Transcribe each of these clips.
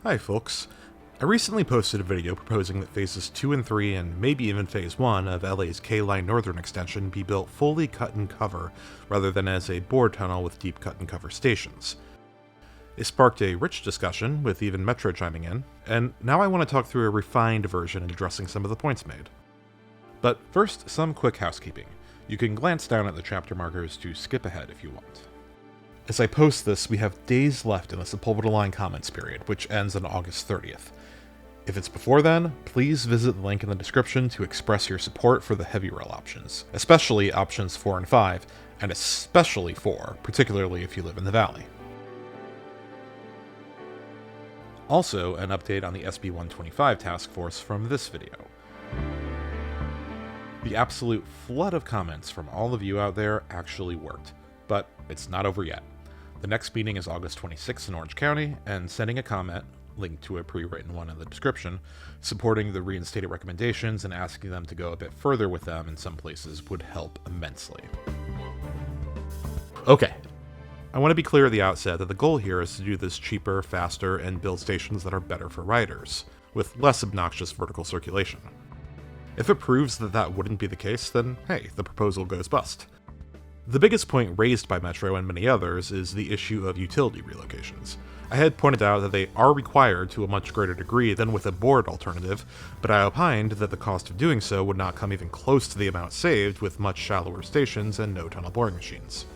Hi folks. I recently posted a video proposing that Phases 2 and 3 and maybe even Phase 1 of LA's K-Line Northern Extension be built fully cut and cover rather than as a bored tunnel with deep cut and cover stations. It sparked a rich discussion, with even Metro chiming in, and now I want to talk through a refined version and addressing some of the points made. But first, some quick housekeeping. You can glance down at the chapter markers to skip ahead if you want. As I post this, we have days left in the Sepulveda Line comments period, which ends on August 30th. If it's before then, please visit the link in the description to express your support for the heavy rail options, especially options 4 and 5, and especially 4, particularly if you live in the valley. Also, an update on the SB 125 task force from this video. The absolute flood of comments from all of you out there actually worked, but it's not over yet. The next meeting is August 26th in Orange County, and sending a comment, linked to a pre-written one in the description, supporting the reinstated recommendations and asking them to go a bit further with them in some places would help immensely. Okay, I want to be clear at the outset that the goal here is to do this cheaper, faster, and build stations that are better for riders, with less obnoxious vertical circulation. If it proves that that wouldn't be the case, then hey, the proposal goes bust. The biggest point raised by Metro and many others is the issue of utility relocations. I had pointed out that they are required to a much greater degree than with a bored alternative, but I opined that the cost of doing so would not come even close to the amount saved with much shallower stations and no tunnel boring machines.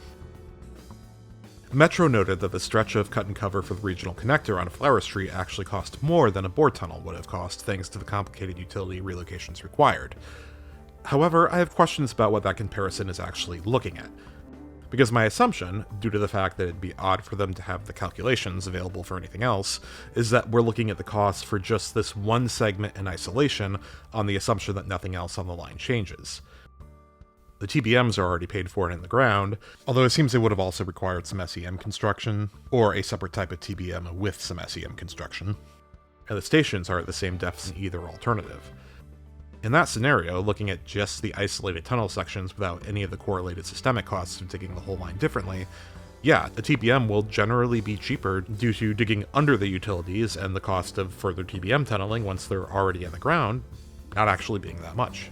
Metro noted that the stretch of cut and cover for the regional connector on Flower Street actually cost more than a bored tunnel would have cost thanks to the complicated utility relocations required. However, I have questions about what that comparison is actually looking at. Because my assumption, due to the fact that it'd be odd for them to have the calculations available for anything else, is that we're looking at the cost for just this one segment in isolation on the assumption that nothing else on the line changes. The TBMs are already paid for and in the ground, although it seems they would have also required some SEM construction, or a separate type of TBM with some SEM construction, and the stations are at the same depths in either alternative. In that scenario, looking at just the isolated tunnel sections without any of the correlated systemic costs of digging the whole line differently, yeah, a TBM will generally be cheaper due to digging under the utilities and the cost of further TBM tunneling once they're already in the ground not actually being that much.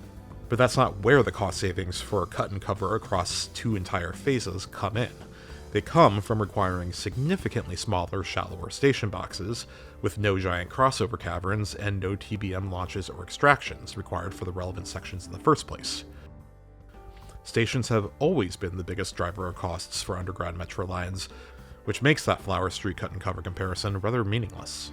But that's not where the cost savings for cut and cover across two entire phases come in. They come from requiring significantly smaller, shallower station boxes, with no giant crossover caverns and no TBM launches or extractions required for the relevant sections in the first place. Stations have always been the biggest driver of costs for underground metro lines, which makes that Flower Street cut and cover comparison rather meaningless.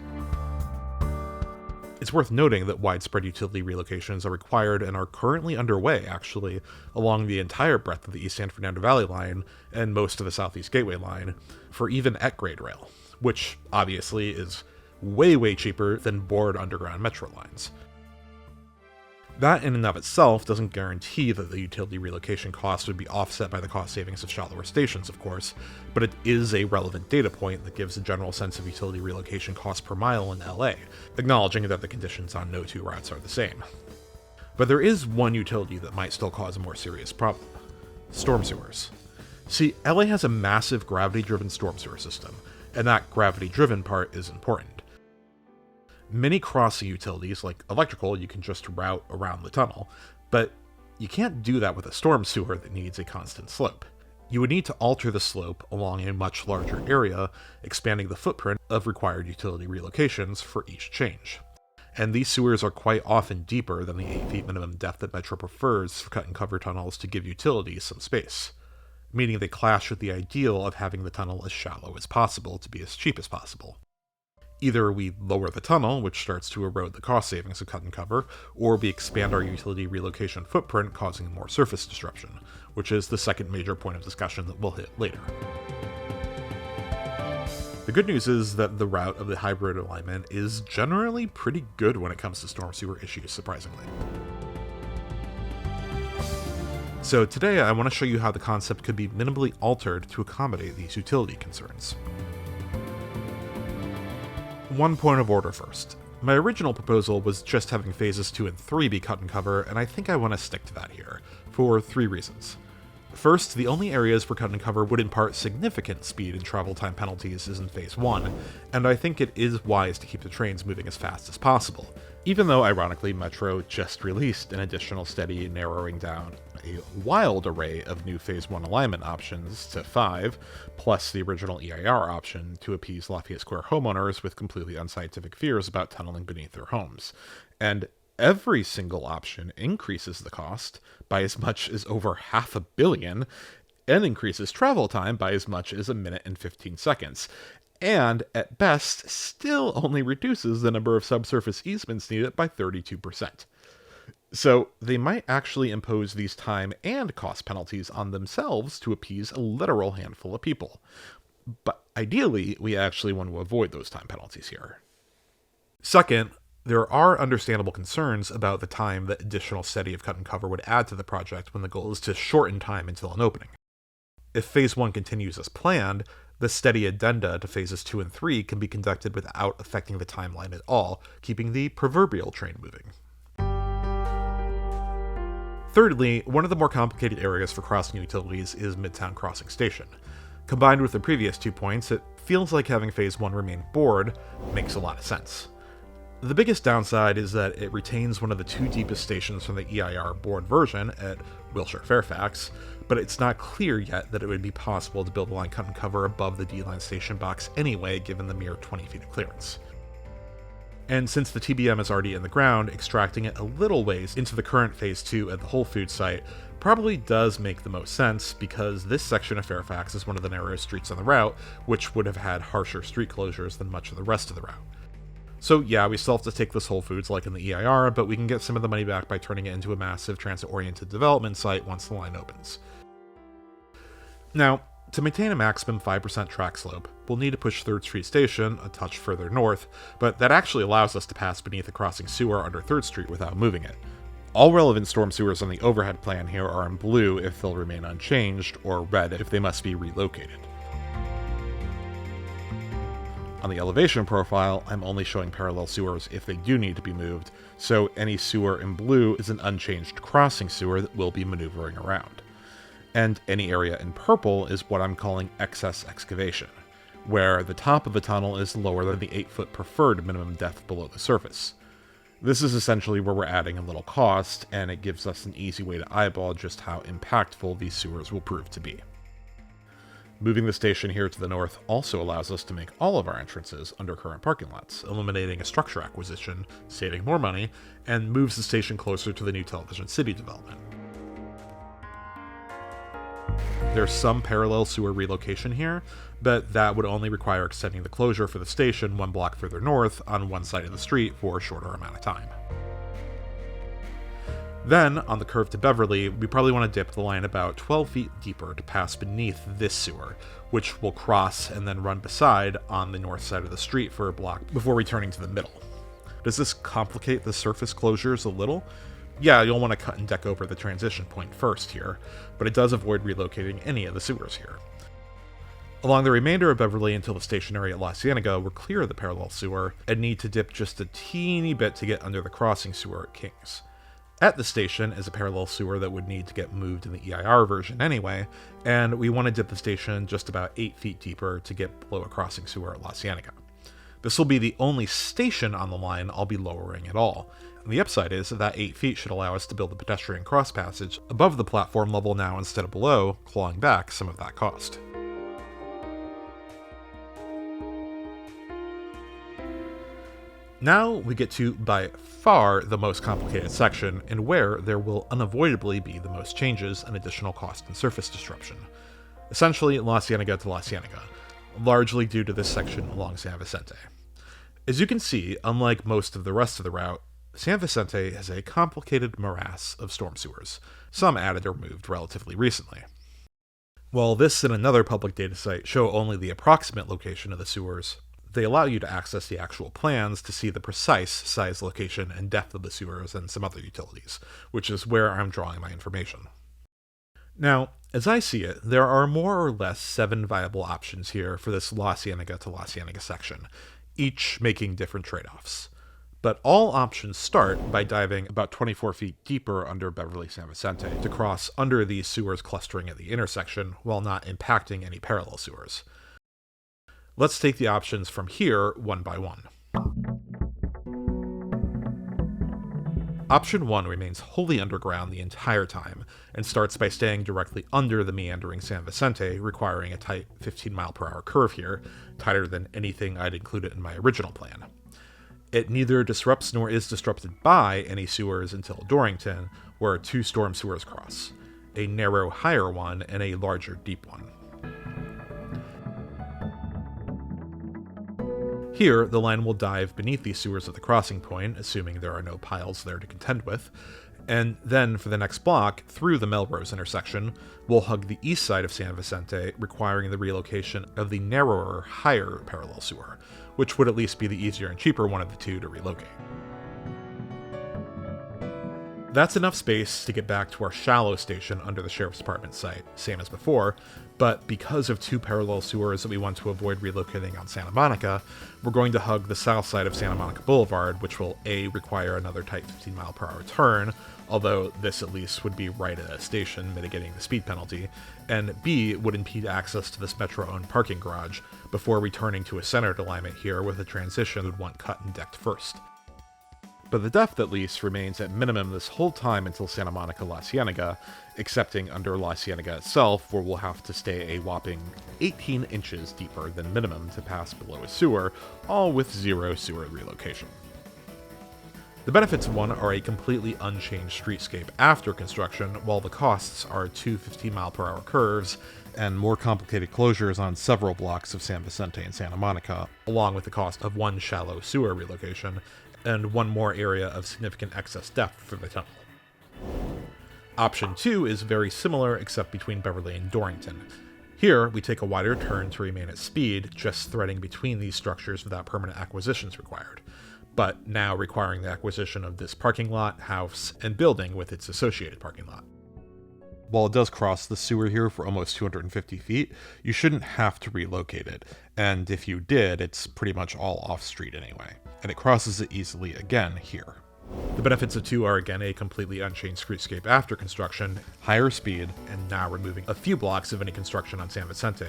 It's worth noting that widespread utility relocations are required and are currently underway, actually, along the entire breadth of the East San Fernando Valley Line and most of the Southeast Gateway Line, for even at-grade rail, which obviously is way cheaper than bored underground metro lines. That in and of itself doesn't guarantee that the utility relocation cost would be offset by the cost savings of shallower stations, of course, but it is a relevant data point that gives a general sense of utility relocation cost per mile in LA, acknowledging that the conditions on no two routes are the same. But there is one utility that might still cause a more serious problem: storm sewers. See, LA has a massive gravity-driven storm sewer system, and that gravity-driven part is important. Many crossing utilities, like electrical, you can just route around the tunnel, but you can't do that with a storm sewer that needs a constant slope. You would need to alter the slope along a much larger area, expanding the footprint of required utility relocations for each change. And these sewers are quite often deeper than the 8 feet minimum depth that Metro prefers for cut and cover tunnels to give utilities some space, meaning they clash with the ideal of having the tunnel as shallow as possible to be as cheap as possible. Either we lower the tunnel, which starts to erode the cost savings of cut and cover, or we expand our utility relocation footprint, causing more surface disruption, which is the second major point of discussion that we'll hit later. The good news is that the route of the hybrid alignment is generally pretty good when it comes to storm sewer issues, surprisingly. So today I want to show you how the concept could be minimally altered to accommodate these utility concerns. One point of order first. My original proposal was just having phases 2 and 3 be cut and cover, and I think I want to stick to that here, for 3 reasons. First, the only areas where cut and cover would impart significant speed and travel time penalties is in Phase 1, and I think it is wise to keep the trains moving as fast as possible, even though ironically Metro just released an additional study narrowing down a wild array of new Phase 1 alignment options to 5, plus the original EIR option to appease Lafayette Square homeowners with completely unscientific fears about tunneling beneath their homes. And every single option increases the cost by as much as over $500 million and increases travel time by as much as 1 minute and 15 seconds. And, at best, still only reduces the number of subsurface easements needed by 32%. So, they might actually impose these time and cost penalties on themselves to appease a literal handful of people. But ideally, we actually want to avoid those time penalties here. Second, there are understandable concerns about the time that additional study of cut and cover would add to the project when the goal is to shorten time until an opening. If Phase 1 continues as planned, the steady addenda to Phases 2 and 3 can be conducted without affecting the timeline at all, keeping the proverbial train moving. Thirdly, one of the more complicated areas for crossing utilities is Midtown Crossing Station. Combined with the previous 2 points, it feels like having Phase 1 remain board makes a lot of sense. The biggest downside is that it retains one of the 2 deepest stations from the EIR board version at Wilshire Fairfax, but it's not clear yet that it would be possible to build a line cut and cover above the D-line station box anyway, given the mere 20 feet of clearance. And since the TBM is already in the ground, extracting it a little ways into the current Phase 2 at the Whole Foods site probably does make the most sense, because this section of Fairfax is one of the narrowest streets on the route, which would have had harsher street closures than much of the rest of the route. So yeah, we still have to take this Whole Foods like in the EIR, but we can get some of the money back by turning it into a massive transit-oriented development site once the line opens. Now, to maintain a maximum 5% track slope, we'll need to push 3rd Street Station a touch further north, but that actually allows us to pass beneath a crossing sewer under 3rd Street without moving it. All relevant storm sewers on the overhead plan here are in blue if they'll remain unchanged, or red if they must be relocated. On the elevation profile, I'm only showing parallel sewers if they do need to be moved, so any sewer in blue is an unchanged crossing sewer that will be maneuvering around. And any area in purple is what I'm calling excess excavation, where the top of the tunnel is lower than the 8-foot preferred minimum depth below the surface. This is essentially where we're adding a little cost, and it gives us an easy way to eyeball just how impactful these sewers will prove to be. Moving the station here to the north also allows us to make all of our entrances undercurrent parking lots, eliminating a structure acquisition, saving more money, and moves the station closer to the new Television City development. There's some parallel sewer relocation here, but that would only require extending the closure for the station 1 block further north on one side of the street for a shorter amount of time. Then, on the curve to Beverly, we probably want to dip the line about 12 feet deeper to pass beneath this sewer, which we'll cross and then run beside on the north side of the street for a block before returning to the middle. Does this complicate the surface closures a little? Yeah, you'll want to cut and deck over the transition point first here, but it does avoid relocating any of the sewers here. Along the remainder of Beverly until the station area at La Cienega, we're clear of the parallel sewer and need to dip just a teeny bit to get under the crossing sewer at Kings. At the station is a parallel sewer that would need to get moved in the EIR version anyway, and we want to dip the station just about 8 feet deeper to get below a crossing sewer at La Cienega. This will be the only station on the line I'll be lowering at all, and the upside is that 8 feet should allow us to build a pedestrian cross passage above the platform level now instead of below, clawing back some of that cost. Now we get to, by far, the most complicated section, and where there will unavoidably be the most changes and additional cost and surface disruption. Essentially, La Cienega to La Cienega, largely due to this section along San Vicente. As you can see, unlike most of the rest of the route, San Vicente has a complicated morass of storm sewers, some added or moved relatively recently. While this and another public data site show only the approximate location of the sewers, they allow you to access the actual plans to see the precise size, location, and depth of the sewers and some other utilities, which is where I'm drawing my information. Now, as I see it, there are more or less 7 viable options here for this La Cienega to La Cienega section, each making different trade-offs. But all options start by diving about 24 feet deeper under Beverly San Vicente to cross under these sewers clustering at the intersection while not impacting any parallel sewers. Let's take the options from here one by one. Option 1 remains wholly underground the entire time, and starts by staying directly under the meandering San Vicente, requiring a tight 15-mile-per-hour curve here, tighter than anything I'd included in my original plan. It neither disrupts nor is disrupted by any sewers until Dorrington, where two storm sewers cross, a narrow higher one and a larger deep one. Here, the line will dive beneath these sewers at the crossing point, assuming there are no piles there to contend with, and then for the next block, through the Melrose intersection, we'll hug the east side of San Vicente, requiring the relocation of the narrower, higher parallel sewer, which would at least be the easier and cheaper one of the two to relocate. That's enough space to get back to our shallow station under the Sheriff's Department site, same as before, but because of two parallel sewers that we want to avoid relocating on Santa Monica, we're going to hug the south side of Santa Monica Boulevard, which will A, require another tight 15-mile-per-hour turn, although this at least would be right at a station, mitigating the speed penalty, and B, would impede access to this Metro-owned parking garage, before returning to a centered alignment here with a transition that would want cut and decked first. But the depth, at least, remains at minimum this whole time until Santa Monica La Cienega, excepting under La Cienega itself, where we'll have to stay a whopping 18 inches deeper than minimum to pass below a sewer, all with zero sewer relocation. The benefits of one are a completely unchanged streetscape after construction, while the costs are two 15-mile-per-hour curves and more complicated closures on several blocks of San Vicente and Santa Monica, along with the cost of one shallow sewer relocation, and one more area of significant excess depth for the tunnel. Option 2 is very similar except between Beverly and Dorrington. Here, we take a wider turn to remain at speed, just threading between these structures without permanent acquisitions required, but now requiring the acquisition of this parking lot, house, and building with its associated parking lot. While it does cross the sewer here for almost 250 feet, you shouldn't have to relocate it, and if you did, it's pretty much all off-street anyway, and it crosses it easily again here. The benefits of 2 are again a completely unchanged streetscape after construction, higher speed, and now removing a few blocks of any construction on San Vicente,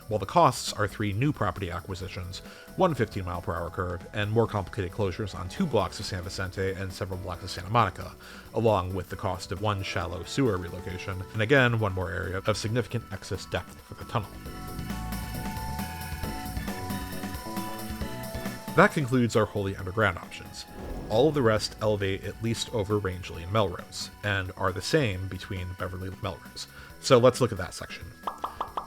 while the costs are 3 new property acquisitions, one 15-mile-per-hour curve, and more complicated closures on 2 blocks of San Vicente and several blocks of Santa Monica, along with the cost of 1 shallow sewer relocation, and again one more area of significant excess depth for the tunnel. That concludes our wholly underground options. All of the rest elevate at least over Rangeley and Melrose, and are the same between Beverly and Melrose. So let's look at that section.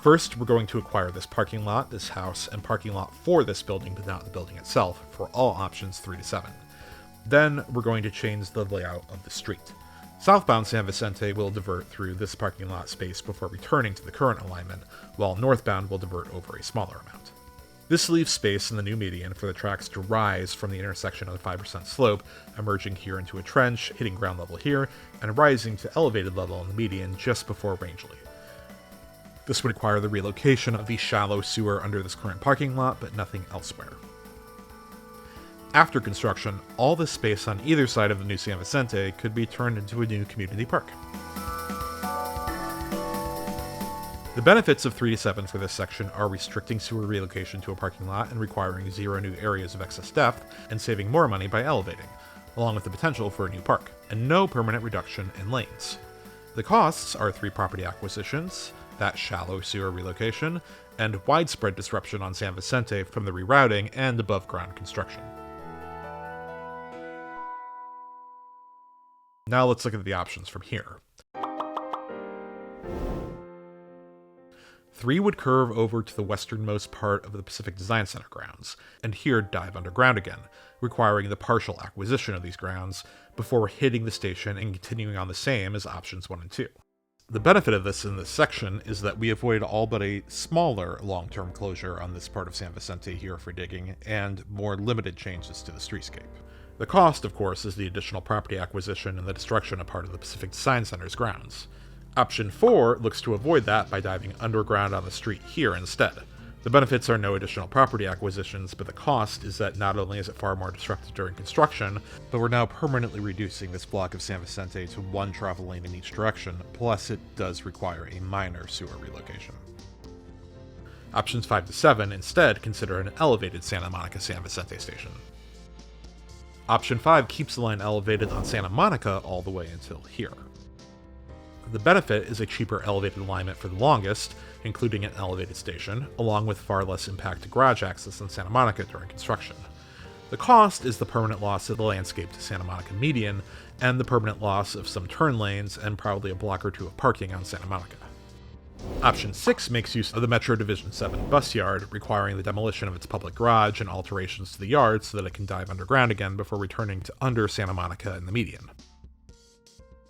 First, we're going to acquire this parking lot, this house, and parking lot for this building, but not the building itself, for all options 3 to 7. Then, we're going to change the layout of the street. Southbound San Vicente will divert through this parking lot space before returning to the current alignment, while northbound will divert over a smaller amount. This leaves space in the new median for the tracks to rise from the intersection of the 5% slope, emerging here into a trench, hitting ground level here, and rising to elevated level in the median just before Rangeley. This would require the relocation of the shallow sewer under this current parking lot, but nothing elsewhere. After construction, all this space on either side of the new San Vicente could be turned into a new community park. The benefits of 3 to 7 for this section are restricting sewer relocation to a parking lot and requiring 0 new areas of excess depth, and saving more money by elevating, along with the potential for a new park, and no permanent reduction in lanes. The costs are 3 property acquisitions, that shallow sewer relocation, and widespread disruption on San Vicente from the rerouting and above-ground construction. Now let's look at the options from here. 3 would curve over to the westernmost part of the Pacific Design Center grounds, and here dive underground again, requiring the partial acquisition of these grounds before hitting the station and continuing on the same as options 1 and 2. The benefit of this in this section is that we avoid all but a smaller long-term closure on this part of San Vicente here for digging, and more limited changes to the streetscape. The cost, of course, is the additional property acquisition and the destruction of part of the Pacific Design Center's grounds. Option 4 looks to avoid that by diving underground on the street here instead, The benefits are no additional property acquisitions, but the cost is that not only is it far more disruptive during construction, but we're now permanently reducing this block of San Vicente to one travel lane in each direction, plus it does require a minor sewer relocation. Options 5 to 7 instead consider an elevated Santa Monica-San Vicente station. Option 5 keeps the line elevated on Santa Monica all the way until here. The benefit is a cheaper elevated alignment for the longest, including an elevated station, along with far less impact to garage access than Santa Monica during construction. The cost is the permanent loss of the landscape to Santa Monica median, and the permanent loss of some turn lanes and probably a block or two of parking on Santa Monica. Option 6 makes use of the Metro Division 7 bus yard, requiring the demolition of its public garage and alterations to the yard so that it can dive underground again before returning to under Santa Monica in the median.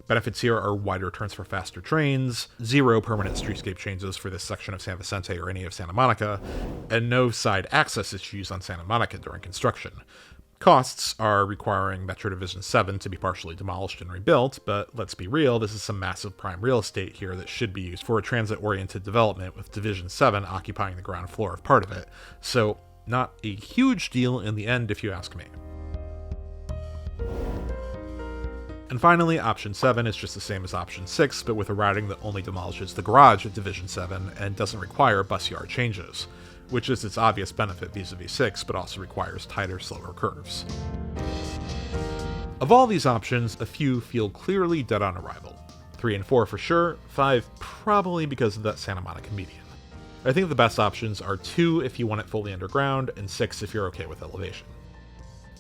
Benefits here are wider turns for faster trains, 0 permanent streetscape changes for this section of San Vicente or any of Santa Monica, and no side access issues on Santa Monica during construction. Costs are requiring Metro Division 7 to be partially demolished and rebuilt, but let's be real, this is some massive prime real estate here that should be used for a transit-oriented development with Division 7 occupying the ground floor of part of it, so not a huge deal in the end if you ask me. And finally, Option 7 is just the same as Option 6, but with a routing that only demolishes the garage at Division 7 and doesn't require bus yard changes, which is its obvious benefit vis-a-vis 6, but also requires tighter, slower curves. Of all these options, a few feel clearly dead on arrival. 3 and 4 for sure, 5 probably because of that Santa Monica median. I think the best options are 2 if you want it fully underground, and 6 if you're okay with elevation.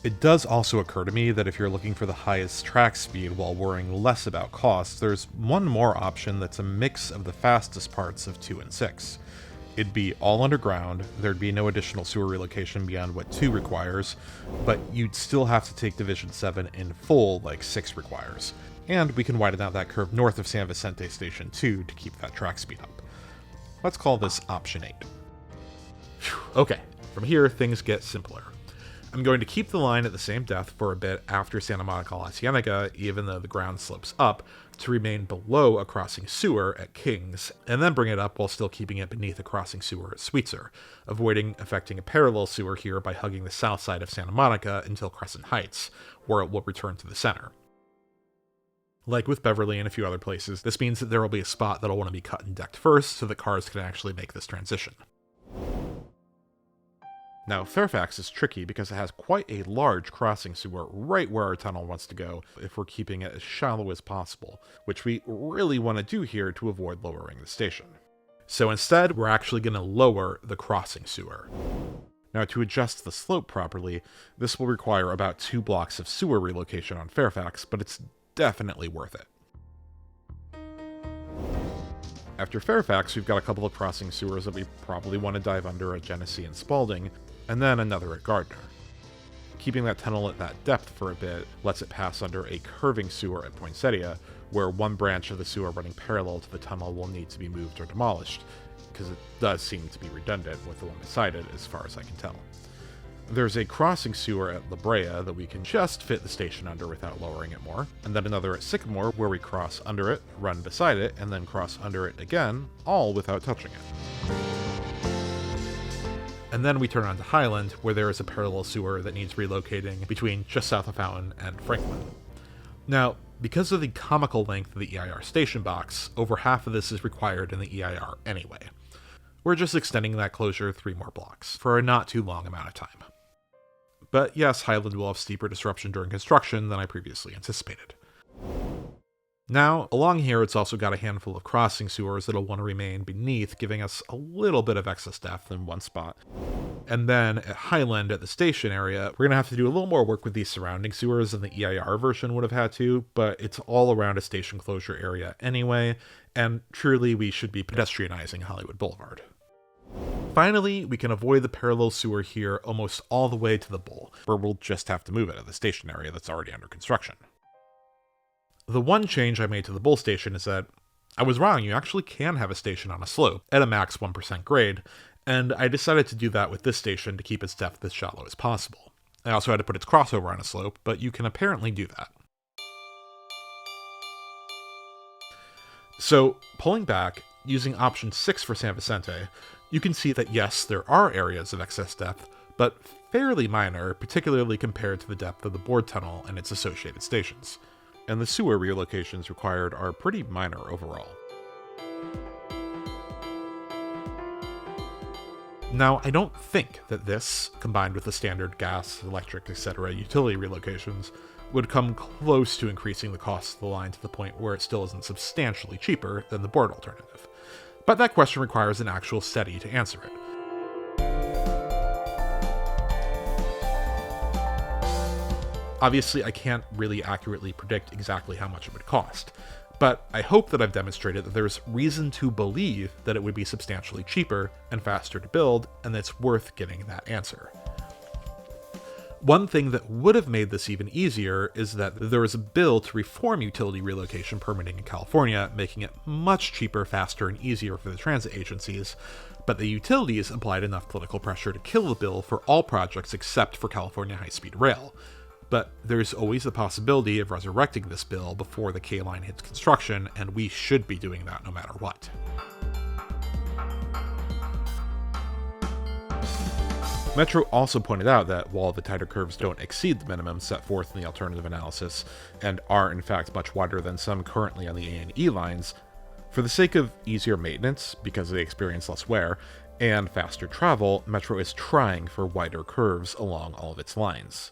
It does also occur to me that if you're looking for the highest track speed while worrying less about costs, there's one more option that's a mix of the fastest parts of 2 and 6. It'd be all underground, there'd be no additional sewer relocation beyond what 2 requires, but you'd still have to take Division 7 in full like 6 requires. And we can widen out that curve north of San Vicente Station 2 to keep that track speed up. Let's call this Option 8. Whew, okay, from here things get simpler. I'm going to keep the line at the same depth for a bit after Santa Monica La Cienega, even though the ground slopes up, to remain below a crossing sewer at Kings, and then bring it up while still keeping it beneath a crossing sewer at Sweetser, avoiding affecting a parallel sewer here by hugging the south side of Santa Monica until Crescent Heights, where it will return to the center. Like with Beverly and a few other places, this means that there will be a spot that'll want to be cut and decked first so that cars can actually make this transition. Now, Fairfax is tricky because it has quite a large crossing sewer right where our tunnel wants to go if we're keeping it as shallow as possible, which we really want to do here to avoid lowering the station. So instead, we're actually going to lower the crossing sewer. Now, to adjust the slope properly, this will require about 2 blocks of sewer relocation on Fairfax, but it's definitely worth it. After Fairfax, we've got a couple of crossing sewers that we probably want to dive under at Genesee and Spalding, and then another at Gardner. Keeping that tunnel at that depth for a bit lets it pass under a curving sewer at Poinsettia, where one branch of the sewer running parallel to the tunnel will need to be moved or demolished, because it does seem to be redundant with the one beside it as far as I can tell. There's a crossing sewer at La Brea that we can just fit the station under without lowering it more, and then another at Sycamore where we cross under it, run beside it, and then cross under it again, all without touching it. And then we turn on to Highland, where there is a parallel sewer that needs relocating between just south of Fountain and Franklin. Now, because of the comical length of the EIR station box, over half of this is required in the EIR anyway. We're just extending that closure 3 more blocks, for a not too long amount of time. But yes, Highland will have steeper disruption during construction than I previously anticipated. Now, along here it's also got a handful of crossing sewers that'll want to remain beneath, giving us a little bit of excess depth in one spot. And then at Highland, at the station area, we're going to have to do a little more work with these surrounding sewers than the EIR version would have had to, but it's all around a station closure area anyway, and truly we should be pedestrianizing Hollywood Boulevard. Finally, we can avoid the parallel sewer here almost all the way to the Bull, where we'll just have to move it at the station area that's already under construction. The one change I made to the Bull station is that I was wrong, you actually can have a station on a slope at a max 1% grade, and I decided to do that with this station to keep its depth as shallow as possible. I also had to put its crossover on a slope, but you can apparently do that. So, pulling back, using option 6 for San Vicente, You can see that yes, there are areas of excess depth, but fairly minor, particularly compared to the depth of the board tunnel and its associated stations. And the sewer relocations required are pretty minor overall. Now, I don't think that this, combined with the standard gas, electric, etc. utility relocations, would come close to increasing the cost of the line to the point where it still isn't substantially cheaper than the board alternative. But that question requires an actual study to answer it. Obviously, I can't really accurately predict exactly how much it would cost, but I hope that I've demonstrated that there's reason to believe that it would be substantially cheaper and faster to build, and that it's worth getting that answer. One thing that would have made this even easier is that there was a bill to reform utility relocation permitting in California, making it much cheaper, faster, and easier for the transit agencies, but the utilities applied enough political pressure to kill the bill for all projects except for California high-speed rail. But there's always the possibility of resurrecting this bill before the K-line hits construction, and we should be doing that no matter what. Metro also pointed out that while the tighter curves don't exceed the minimum set forth in the alternative analysis, and are in fact much wider than some currently on the A&E lines, for the sake of easier maintenance, because they experience less wear, and faster travel, Metro is trying for wider curves along all of its lines.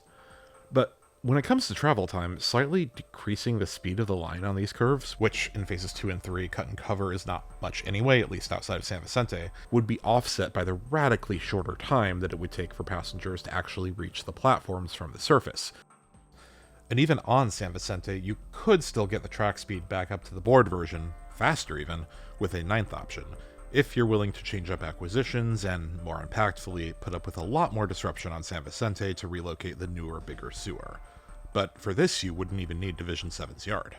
But when it comes to travel time, slightly decreasing the speed of the line on these curves, which in phases 2 and 3 cut and cover is not much anyway, at least outside of San Vicente, would be offset by the radically shorter time that it would take for passengers to actually reach the platforms from the surface. And even on San Vicente, you could still get the track speed back up to the board version, faster even, with a 9th option, if you're willing to change up acquisitions and, more impactfully, put up with a lot more disruption on San Vicente to relocate the newer, bigger sewer. But for this, you wouldn't even need Division 7's yard.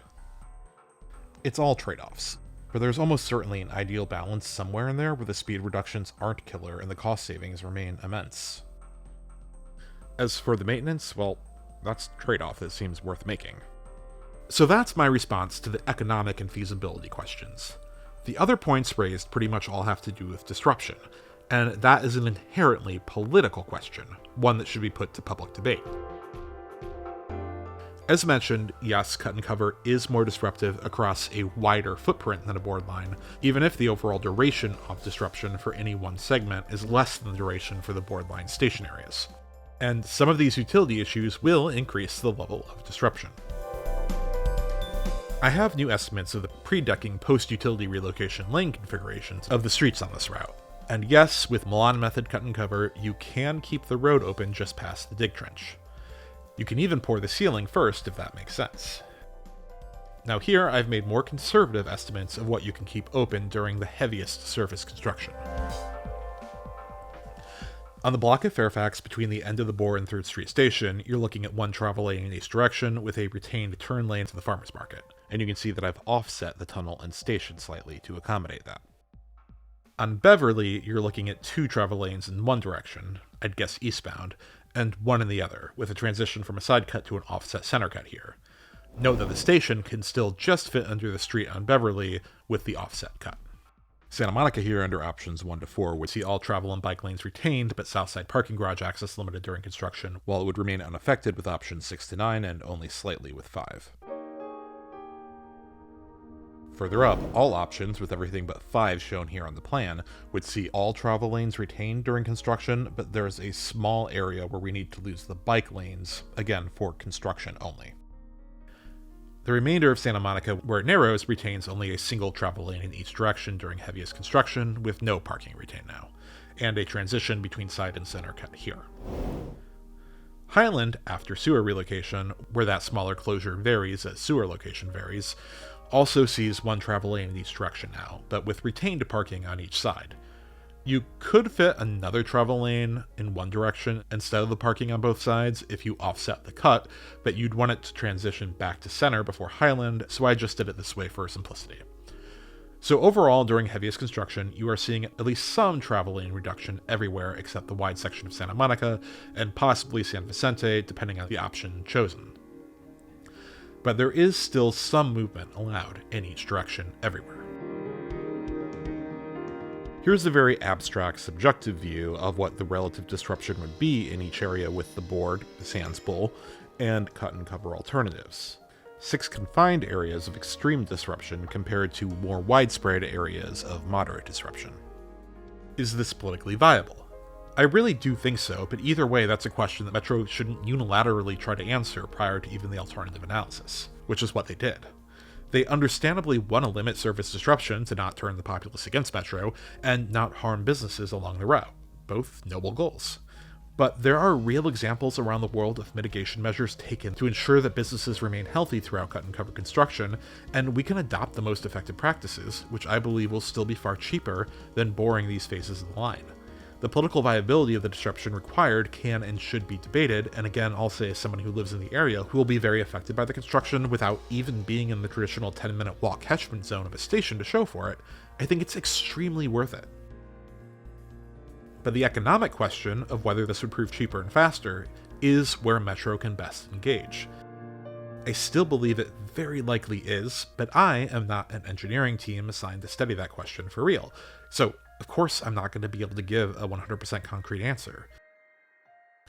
It's all trade-offs, for there's almost certainly an ideal balance somewhere in there where the speed reductions aren't killer and the cost savings remain immense. As for the maintenance, well, that's a trade-off that seems worth making. So that's my response to the economic and feasibility questions. The other points raised pretty much all have to do with disruption, and that is an inherently political question, one that should be put to public debate. As mentioned, yes, cut and cover is more disruptive across a wider footprint than a board line, even if the overall duration of disruption for any one segment is less than the duration for the board line station areas. And some of these utility issues will increase the level of disruption. I have new estimates of the pre-decking post-utility relocation lane configurations of the streets on this route. And yes, with Milan method cut and cover, you can keep the road open just past the dig trench. You can even pour the ceiling first if that makes sense. Now here, I've made more conservative estimates of what you can keep open during the heaviest surface construction. On the block of Fairfax between the end of the bore and 3rd Street Station, you're looking at one travel lane in each direction with a retained turn lane to the farmer's market, and you can see that I've offset the tunnel and station slightly to accommodate that. On Beverly, you're looking at 2 travel lanes in one direction, I'd guess eastbound, and one in the other, with a transition from a side cut to an offset center cut here. Note that the station can still just fit under the street on Beverly with the offset cut. Santa Monica here under options 1 to 4 would see all travel and bike lanes retained, but Southside parking garage access limited during construction, while it would remain unaffected with options 6 to 9 and only slightly with 5. Further up, all options, with everything but 5 shown here on the plan, would see all travel lanes retained during construction, but there's a small area where we need to lose the bike lanes, again for construction only. The remainder of Santa Monica, where it narrows, retains only a single travel lane in each direction during heaviest construction, with no parking retained now, and a transition between side and center cut here. Highland, after sewer relocation, where that smaller closure varies as sewer location varies, also sees one travel lane in each direction now, but with retained parking on each side. You could fit another travel lane in one direction instead of the parking on both sides if you offset the cut, but you'd want it to transition back to center before Highland, so I just did it this way for simplicity. So overall, during heaviest construction, you are seeing at least some travel lane reduction everywhere except the wide section of Santa Monica, and possibly San Vicente, depending on the option chosen. But there is still some movement allowed in each direction everywhere. Here's a very abstract, subjective view of what the relative disruption would be in each area with the board, the sans bowl, and cut and cover alternatives. 6 confined areas of extreme disruption compared to more widespread areas of moderate disruption. Is this politically viable? I really do think so, but either way, that's a question that Metro shouldn't unilaterally try to answer prior to even the alternative analysis, which is what they did. They understandably want to limit service disruption to not turn the populace against Metro and not harm businesses along the route, both noble goals. But there are real examples around the world of mitigation measures taken to ensure that businesses remain healthy throughout cut and cover construction, and we can adopt the most effective practices, which I believe will still be far cheaper than boring these phases of the line. The political viability of the disruption required can and should be debated, and again, I'll say as someone who lives in the area who will be very affected by the construction without even being in the traditional 10-minute walk catchment zone of a station to show for it, I think it's extremely worth it. But the economic question of whether this would prove cheaper and faster is where Metro can best engage. I still believe it very likely is, but I am not an engineering team assigned to study that question for real, so of course I'm not going to be able to give a 100% concrete answer.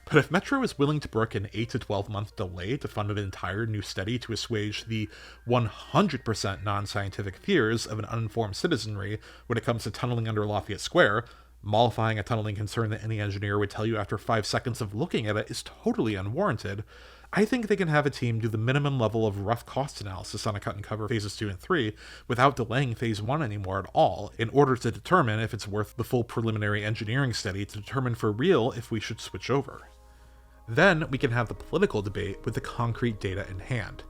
But if Metro is willing to brook an 8 to 12 month delay to fund an entire new study to assuage the 100% non-scientific fears of an uninformed citizenry when it comes to tunneling under Lafayette Square, mollifying a tunneling concern that any engineer would tell you after 5 seconds of looking at it is totally unwarranted, I think they can have a team do the minimum level of rough cost analysis on a cut and cover phases 2 and 3 without delaying phase 1 anymore at all in order to determine if it's worth the full preliminary engineering study to determine for real if we should switch over. Then we can have the political debate with the concrete data in hand.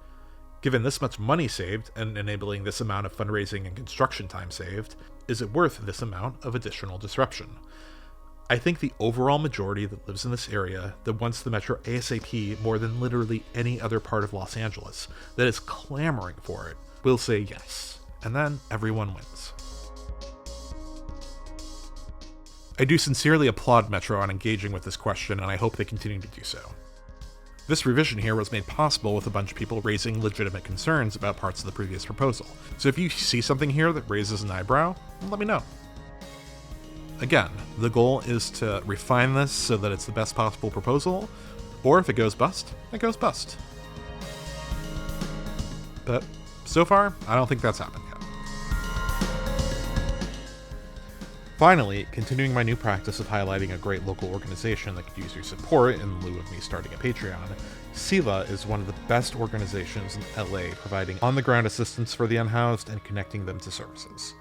Given this much money saved and enabling this amount of fundraising and construction time saved, is it worth this amount of additional disruption? I think the overall majority that lives in this area, that wants the Metro ASAP more than literally any other part of Los Angeles, that is clamoring for it, will say yes, and then everyone wins. I do sincerely applaud Metro on engaging with this question, and I hope they continue to do so. This revision here was made possible with a bunch of people raising legitimate concerns about parts of the previous proposal, so if you see something here that raises an eyebrow, let me know. Again, the goal is to refine this so that it's the best possible proposal, or if it goes bust, it goes bust. But so far, I don't think that's happened yet. Finally, continuing my new practice of highlighting a great local organization that could use your support in lieu of me starting a Patreon, SELAH is one of the best organizations in LA providing on-the-ground assistance for the unhoused and connecting them to services.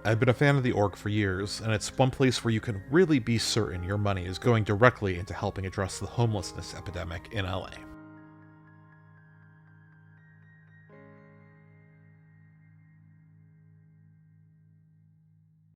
I've been a fan of the org for years, and it's one place where you can really be certain your money is going directly into helping address the homelessness epidemic in LA.